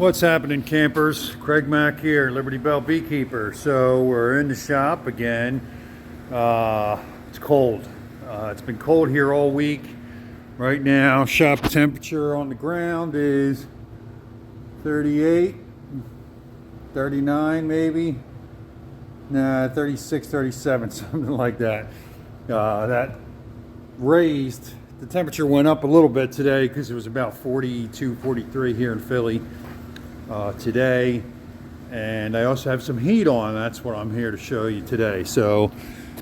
What's happening, campers? Craig Mack here, Liberty Bell Beekeeper. So we're in the shop again. It's cold. It's been cold here all week. Right now, shop temperature on the ground is 38, 39 maybe. Nah, 36, 37, something like that. That raised. The temperature went up a little bit today because it was about 42, 43 here in Philly today. And I also have some heat on. That's what I'm here to show you today. So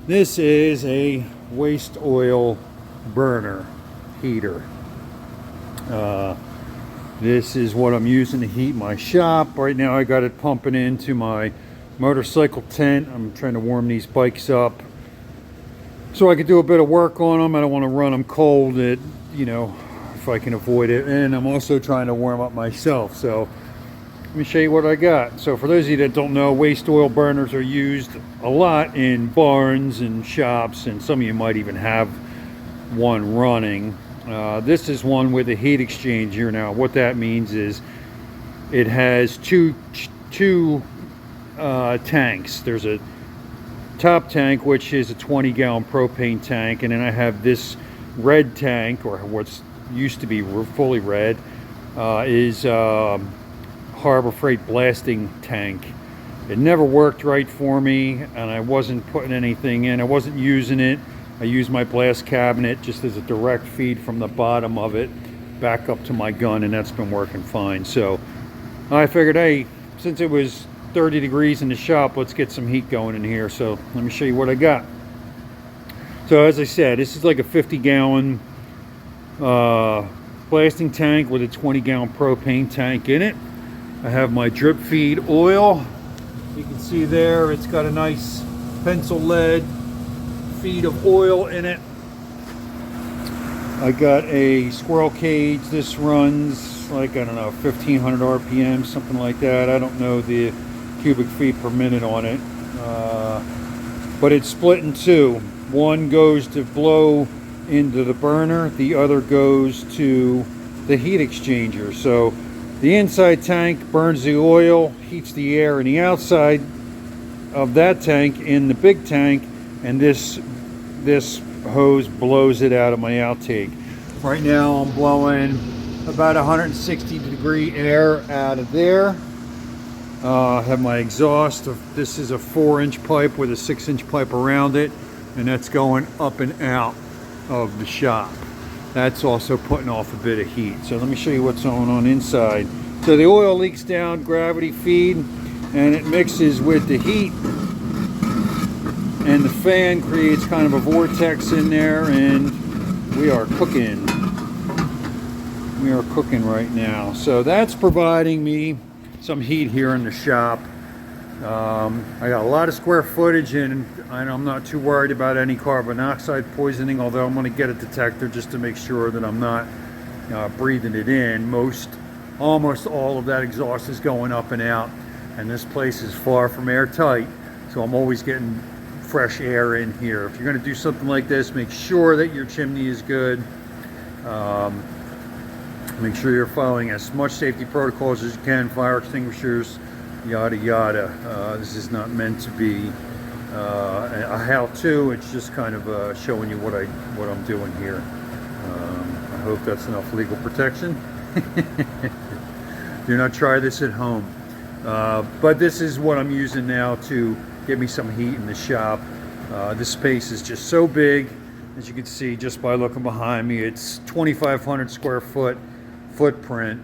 this is a waste oil burner heater. This is what I'm using to heat my shop. Right now I got it pumping into my motorcycle tent. I'm trying to warm these bikes up so I can do a bit of work on them. I don't want to run them cold, if I can avoid it. And I'm also trying to warm up myself. So let me show you what I got. So for those of you that don't know, waste oil burners are used a lot in barns and shops, and some of you might even have one running. This is one with a heat exchanger. Now what that means is it has two tanks. There's a top tank, which is a 20-gallon propane tank, and then I have this red tank, or what's used to be fully red, is Harbor Freight blasting tank. It never worked right for me, and I wasn't putting anything in. I wasn't using it. I used my blast cabinet just as a direct feed from the bottom of it back up to my gun, and that's been working fine. So I figured, hey, since it was 30 degrees in the shop, let's get some heat going in here. So let me show you what I got. So as I said, this is like a 50-gallon blasting tank with a 20-gallon propane tank in it. I have my drip feed oil. You can see there it's got a nice pencil lead feed of oil in it. I got a squirrel cage. This runs like, I don't know, 1500 RPM, something like that. I don't know the cubic feet per minute on it, but it's split in two. One goes to blow into the burner, the other goes to the heat exchanger. So the inside tank burns the oil, heats the air in the outside of that tank in the big tank, and this hose blows it out of my outtake. Right now I'm blowing about 160-degree air out of there. I have my exhaust. This is a 4-inch pipe with a 6-inch pipe around it, and that's going up and out of the shop. That's also putting off a bit of heat. So let me show you what's going on inside. So the oil leaks down gravity feed, and it mixes with the heat, and the fan creates kind of a vortex in there, and we are cooking. We are cooking right now. So that's providing me some heat here in the shop. I got a lot of square footage, and I'm not too worried about any carbon monoxide poisoning, although I'm going to get a detector just to make sure that I'm not breathing it in. Almost all of that exhaust is going up and out, and this place is far from airtight, so I'm always getting fresh air in here. If you're going to do something like this, make sure that your chimney is good. Make sure you're following as much safety protocols as you can, fire extinguishers, yada yada. This is not meant to be a how-to. It's just kind of showing you what I'm doing here. I hope that's enough legal protection. Do not try this at home. But this is what I'm using now to get me some heat in the shop. This space is just so big, as you can see just by looking behind me. It's 2,500 square foot footprint,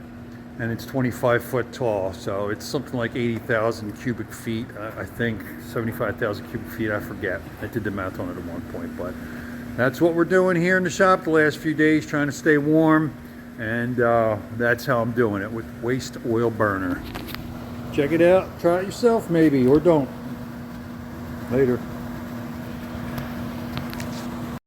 and it's 25 foot tall, so it's something like 80,000 cubic feet, I think 75,000 cubic feet, I forget. I did the math on it at one point, but that's what we're doing here in the shop the last few days, trying to stay warm, and that's how I'm doing it with waste oil burner. Check it out, try it yourself maybe, or don't. Later.